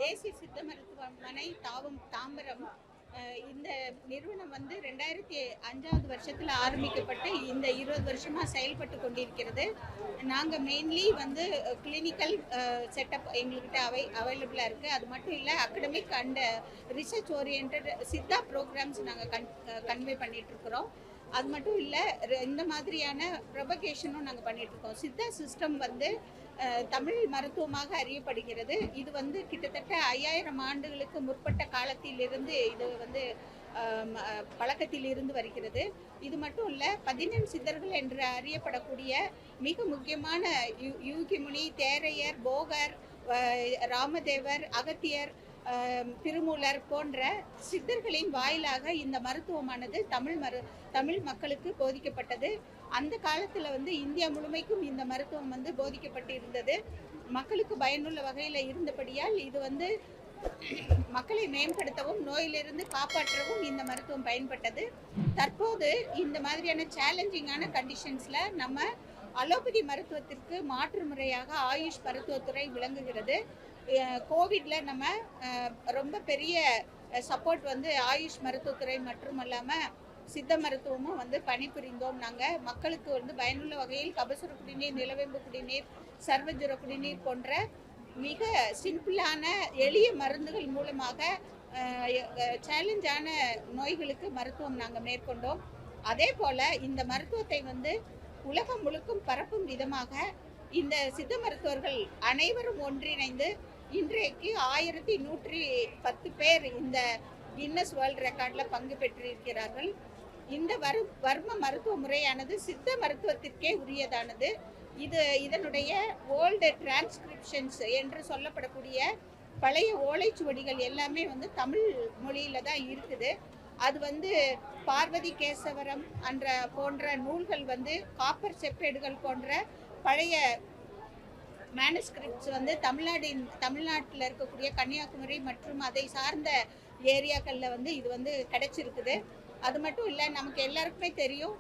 தேசிய சித்த மருத்துவமனை தாம்பரம். இந்த நிறுவனம் வந்து 2005வது வருஷத்தில் ஆரம்பிக்கப்பட்டு இந்த 20 வருஷமாக செயல்பட்டு கொண்டிருக்கிறது. நாங்கள் மெயின்லி வந்து கிளினிக்கல் செட்டப் எங்கள்கிட்ட அவைலபிளாக இருக்குது. அது மட்டும் இல்லை, academic and research oriented Siddha programs நாங்கள் கன்வே பண்ணிகிட்ருக்குறோம். அது மட்டும் இல்லை, இந்த மாதிரியான ப்ரொபகேஷனும் நாங்கள் பண்ணிகிட்ருக்கோம். சித்தா சிஸ்டம் வந்து தமிழ் மருத்துவமாக அறியப்படுகிறது. இது வந்து கிட்டத்தட்ட 5000 ஆண்டுகளுக்கு முற்பட்ட காலத்திலிருந்து இது வந்து பழக்கத்தில் இருந்து வருகிறது. இது மட்டும் இல்லை, 14 சித்தர்கள் என்று அறியப்படக்கூடிய மிக முக்கியமான யூகிமுனி, தேரையர், போகர், ராமதேவர், அகத்தியர், திருமூலர் போன்ற சித்தர்களின் வாயிலாக இந்த மருத்துவமானது தமிழ் மக்களுக்கு போதிக்கப்பட்டது. அந்த காலத்தில் வந்து இந்தியா முழுமைக்கும் இந்த மருத்துவம் வந்து போதிக்கப்பட்டு இருந்தது. மக்களுக்கு பயனுள்ள வகையில் இருந்தபடியால் இது வந்து மக்களை மேம்படுத்தவும் நோயிலிருந்து காப்பாற்றவும் இந்த மருத்துவம் பயன்பட்டது. தற்போது இந்த மாதிரியான சேலஞ்சிங்கான கண்டிஷன்ஸில் நம்ம அலோபதி மருத்துவத்திற்கு மாற்று முறையாக ஆயுஷ் மருத்துவத்துறை விளங்குகிறது. கோவிடில் நம்ம ரொம்ப பெரிய சப்போர்ட் வந்து ஆயுஷ் மருத்துவத்துறை மற்றும் இல்லாமல் சித்த மருத்துவமும் வந்து பணிபுரிந்தோம். நாங்கள் மக்களுக்கு வந்து பயனுள்ள வகையில் கபசுர குடிநீர், நிலவேம்பு குடிநீர், சர்வஜுர குடிநீர் போன்ற மிக சிம்பிளான எளிய மருந்துகள் மூலமாக சேலஞ்சான நோய்களுக்கு மருத்துவம் நாங்கள் மேற்கொண்டோம். அதே போல் இந்த மருத்துவத்தை வந்து உலகம் முழுக்கும் பரப்பும் விதமாக இந்த சித்த மருத்துவர்கள் அனைவரும் ஒன்றிணைந்து இன்றைக்கு 1110 பேர் இந்த கின்னஸ் வேர்ல்ட் ரெக்கார்டில் பங்கு பெற்றிருக்கிறார்கள். இந்த வர்ம மருத்துவ முறையானது சித்த மருத்துவத்திற்கே உரியதானது. இதனுடைய ஓல்டு டிரான்ஸ்கிரிப்ஷன்ஸ் என்று சொல்லப்படக்கூடிய பழைய ஓலைச்சுவடிகள் எல்லாமே வந்து தமிழ் மொழியில தான் இருக்குது. அது வந்து பார்வதி கேசவரம் போன்ற நூல்கள் வந்து காப்பர் செப்பேடுகள் போன்ற பழைய மேனுஸ்கிரிப்ட்ஸ் வந்து தமிழ்நாட்டில் இருக்கக்கூடிய கன்னியாகுமரி மற்றும் அதை சார்ந்த ஏரியாக்களில் வந்து இது வந்து கிடைச்சிருக்குது. அது மட்டும் இல்லை, நமக்கு எல்லாருக்குமே தெரியும்,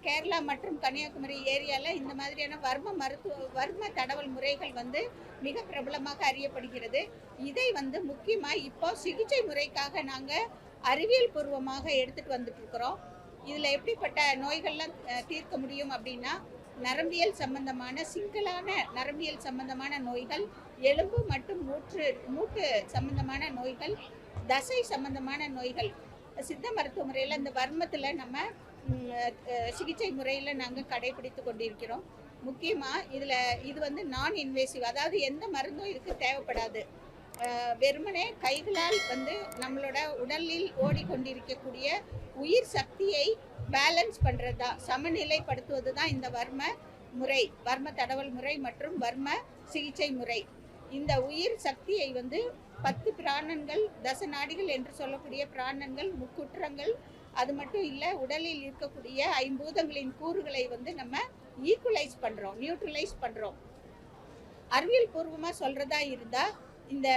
கேரளா மற்றும் கன்னியாகுமரி ஏரியாவில் இந்த மாதிரியான வர்ம தடவல் முறைகள் வந்து மிக பிரபலமாக அறியப்படுகிறது. இதை வந்து முக்கியமாக இப்போ சிகிச்சை முறைக்காக நாங்கள் அறிவியல் பூர்வமாக எடுத்துகிட்டு வந்துட்டு இருக்கிறோம். இதில் எப்படிப்பட்ட நோய்கள்லாம் தீர்க்க முடியும் அப்படின்னா, நரம்பியல் சம்பந்தமான சிக்கலான நரம்பியல் சம்பந்தமான நோய்கள், எலும்பு மற்றும் மூட்டு சம்பந்தமான நோய்கள், தசை சம்பந்தமான நோய்கள் சித்த மருத்துவ முறையில் இந்த வர்மத்தில் நம்ம சிகிச்சை முறையில் நாங்கள் கடைபிடித்து கொண்டிருக்கிறோம். முக்கியமாக இது வந்து நான் இன்வேசிவ், அதாவது எந்த மருந்தும் இதுக்கு தேவைப்படாது. வெறுமனே கைகளால் வந்து நம்மளோட உடலில் ஓடிக்கொண்டிருக்கக்கூடிய உயிர் சக்தியை பேலன்ஸ் பண்ணுறது தான், சமநிலைப்படுத்துவது தான் இந்த வர்ம தடவல் முறை மற்றும் வர்ம சிகிச்சை முறை. இந்த உயிர் சக்தியை வந்து 10 பிராணன்கள், தசநாடிகள் என்று சொல்லக்கூடிய பிராணன்கள், முக்குற்றங்கள், அது மட்டும் இல்லை, உடலில் இருக்கக்கூடிய 5 பூதங்களின் கூறுகளை வந்து நம்ம ஈக்குவலைஸ் பண்ணுறோம், நியூட்ரலைஸ் பண்ணுறோம். அறிவியல் பூர்வமாக சொல்கிறதா இருந்தால், இந்த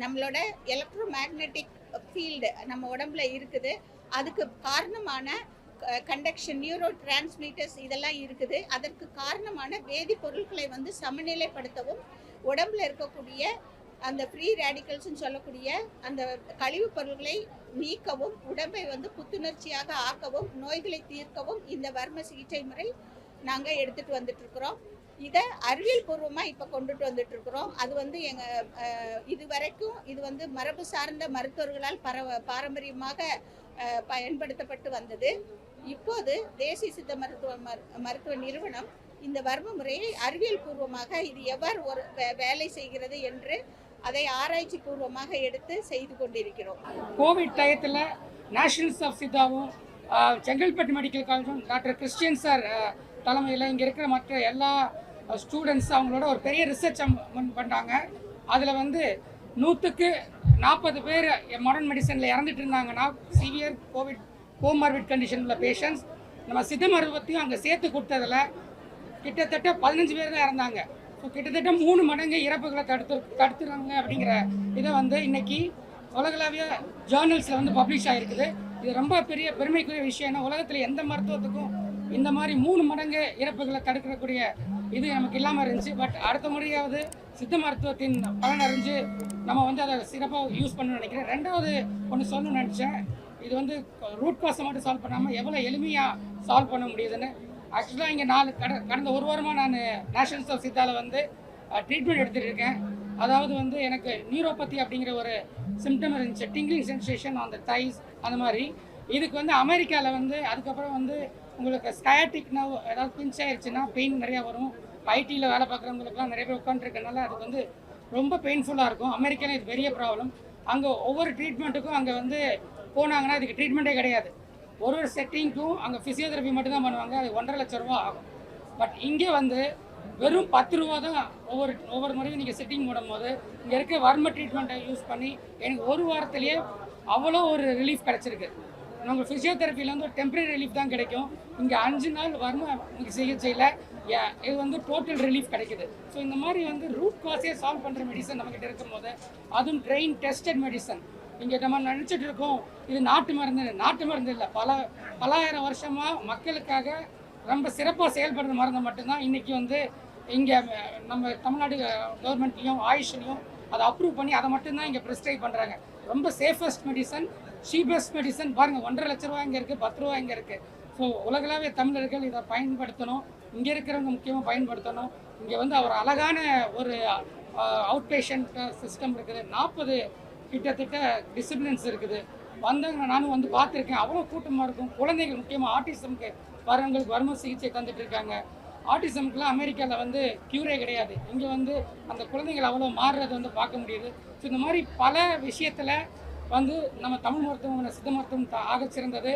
நம்மளோட எலக்ட்ரோ மேக்னெட்டிக் ஃபீல்டு நம்ம உடம்புல இருக்குது. அதுக்கு காரணமான கண்டக்ஷன், நியூரோ டிரான்ஸ்மிட்டர்ஸ் இதெல்லாம் இருக்குது. அதற்கு காரணமான வேதிப்பொருட்களை வந்து சமநிலைப்படுத்தவும், உடம்புல இருக்கக்கூடிய அந்த ஃப்ரீ ரேடிக்கல்ஸ்ன்னு சொல்லக்கூடிய அந்த கழிவுப் பொருட்களை நீக்கவும், உடம்பை வந்து புத்துணர்ச்சியாக ஆக்கவும், நோய்களை தீர்க்கவும் இந்த வர்ம சிகிச்சை முறை நாங்கள் எடுத்துகிட்டு வந்துட்டுருக்குறோம். இதை அறிவியல் பூர்வமாக இப்போ கொண்டுட்டு வந்துட்டு இருக்கிறோம். அது வந்து இது வரைக்கும் இது வந்து மரபு சார்ந்த மருத்துவர்களால் பாரம்பரியமாக பயன்படுத்தப்பட்டு வந்தது. இப்போது தேசிய சித்த மருத்துவ நிறுவனம் இந்த வர்ம முறையை அறிவியல் பூர்வமாக இது எவ்வாறு ஒரு வேலை செய்கிறது என்று அதை ஆராய்ச்சி பூர்வமாக எடுத்து செய்து கொண்டிருக்கிறோம். கோவிட் டயத்தில் நேஷனல்ஸ் ஆஃப் சித்தாவும் செங்கல்பட்டு மெடிக்கல் காலேஜும் டாக்டர் கிறிஸ்டியன் சார் தலைமையில் இங்கே இருக்கிற மற்ற எல்லா ஸ்டூடெண்ட்ஸ் அவங்களோட ஒரு பெரிய ரிசர்ச் பண்ணுறாங்க. அதில் வந்து 100க்கு 40 பேர் மாடர்ன் மெடிசனில் இறந்துட்டு இருந்தாங்கன்னா, சிவியர் கோமார்பிட் கண்டிஷன் உள்ள பேஷண்ட்ஸ், நம்ம சித்த மருத்துவத்தையும் அங்கே சேர்த்து கொடுத்ததில் கிட்டத்தட்ட 15 பேர் தான் இறந்தாங்க. ஸோ கிட்டத்தட்ட 3 மடங்கு இறப்புகளை தடுத்துறாங்க அப்படிங்கிற இதை வந்து இன்னைக்கு உலகளாவிய ஜேர்னல்ஸில் வந்து பப்ளிஷ் ஆகிருக்குது. இது ரொம்ப பெரிய பெருமைக்குரிய விஷயம். ஏன்னா உலகத்தில் எந்த மருத்துவத்துக்கும் இந்த மாதிரி 3 மடங்கு இறப்புகளை தடுக்கக்கூடிய இது நமக்கு இல்லாமல் இருந்துச்சு. பட் அடுத்த முறையாவது சித்த மருத்துவத்தின் பலன் அறிஞ்சு நம்ம வந்து அதை சிறப்பாக யூஸ் பண்ணணும்னு நினைக்கிறேன். ரெண்டாவது ஒன்று சொல்லணும்னு நினச்சேன், இது வந்து ரூட் காஸை மட்டும் சால்வ் பண்ணாமல் எவ்வளோ எளிமையாக சால்வ் பண்ண முடியுதுன்னு. ஆக்சுவலாக இங்கே கடந்த ஒரு வாரமாக நான் நேஷனல்ஸ் ஆஃப் சித்தாவில் வந்து ட்ரீட்மெண்ட் எடுத்துகிட்டு இருக்கேன். அதாவது வந்து எனக்கு நியூரோபதி அப்படிங்கிற ஒரு சிம்டம் இருந்துச்சு, டிங்லிங் சென்சேஷன் ஆன் த தைஸ் அந்த மாதிரி. இதுக்கு வந்து அமெரிக்காவில் வந்து அதுக்கப்புறம் வந்து உங்களுக்கு ஸ்கயாட்டிக் நர்வ் ஏதாவது பிஞ்ச் ஆயிடுச்சுன்னா பெயின் நிறையா வரும். ஐடியில் வேலை பார்க்குறவங்களுக்குலாம் நிறைய பேர் உட்காந்துருக்கனால அதுக்கு வந்து ரொம்ப பெயின்ஃபுல்லாக இருக்கும். அமெரிக்காவில் இது பெரிய ப்ராப்ளம். அங்கே ஒவ்வொரு ட்ரீட்மெண்ட்டுக்கும் அங்கே வந்து போனாங்கன்னா அதுக்கு ட்ரீட்மெண்ட்டே கிடையாது. ஒரு செட்டிங்க்கும் அங்கே ஃபிசியோதெரப்பி மட்டும் தான் பண்ணுவாங்க. அது 1.5 லட்ச ரூபா ஆகும். பட் இங்கே வந்து வெறும் 10 ரூபா தான் ஒவ்வொரு முறையும் நீங்கள் செட்டிங் போடும்போது இங்கே இருக்க வர்ம ட்ரீட்மெண்ட்டை யூஸ் பண்ணி எனக்கு ஒரு வாரத்திலேயே அவ்வளோ ஒரு ரிலீஃப் கிடச்சிருக்கு. உங்களுக்கு ஃபிசியோதெரப்பியில் வந்து ஒரு டெம்பரரி ரிலீஃப் தான் கிடைக்கும். இங்கே 5 நாள் வர்ம சிகிச்சையில் இது வந்து டோட்டல் ரிலீஃப் கிடைக்குது. ஸோ இந்த மாதிரி வந்து ரூட் காஸே சால்வ் பண்ணுற மெடிசன் நம்மக்கிட்ட இருக்கும்போது, அதுவும் ட்ரெயின் டெஸ்டட் மெடிசன். இங்கே நம்ம நினச்சிட்டு இருக்கோம் இது நாட்டு மருந்து இல்லை, பல ஆயிரம் வருஷமாக மக்களுக்காக ரொம்ப சிறப்பாக செயல்படுற மருந்து மட்டும்தான் இன்றைக்கி வந்து இங்கே நம்ம தமிழ்நாடு கவர்மெண்ட்லேயும் ஆயுஷ்லையும் அதை அப்ரூவ் பண்ணி அதை மட்டும்தான் இங்கே ப்ரிஸ்கிரைப் பண்ணுறாங்க. ரொம்ப சேஃபஸ்ட் மெடிசன், சீபஸ்ட் மெடிசன். பாருங்கள், 1.5 லட்ச ரூபா இங்கே இருக்குது, 10 ரூபா இங்கே இருக்குது. ஸோ உலகளாவிய தமிழர்கள் இதை பயன்படுத்தணும், இங்கே இருக்கிறவங்க முக்கியமாக பயன்படுத்தணும். இங்கே வந்து ஒரு அழகான ஒரு அவுட் பேஷண்ட் சிஸ்டம் இருக்குது. 40 கிட்டத்தட்ட டிசிப்ளின்ஸ் இருக்குது. வந்தவங்க நானும் வந்து பார்த்துருக்கேன், அவ்வளோ கூட்டமாக இருக்கும். குழந்தைகள் முக்கியமாக ஆட்டிசம்க்கு வரவங்களுக்கு வர்ம சிகிச்சை தந்துட்டு இருக்காங்க. ஆட்டிசம்க்குலாம் அமெரிக்காவில் வந்து க்யூரே கிடையாது. இங்கே வந்து அந்த குழந்தைகள் அவ்வளோ மாறுறதை வந்து பார்க்க முடியுது. ஸோ இந்த மாதிரி பல விஷயத்தில் வந்து நம்ம தமிழ் மருத்துவம் சித்த மருத்துவம் ஆக சிறந்தது.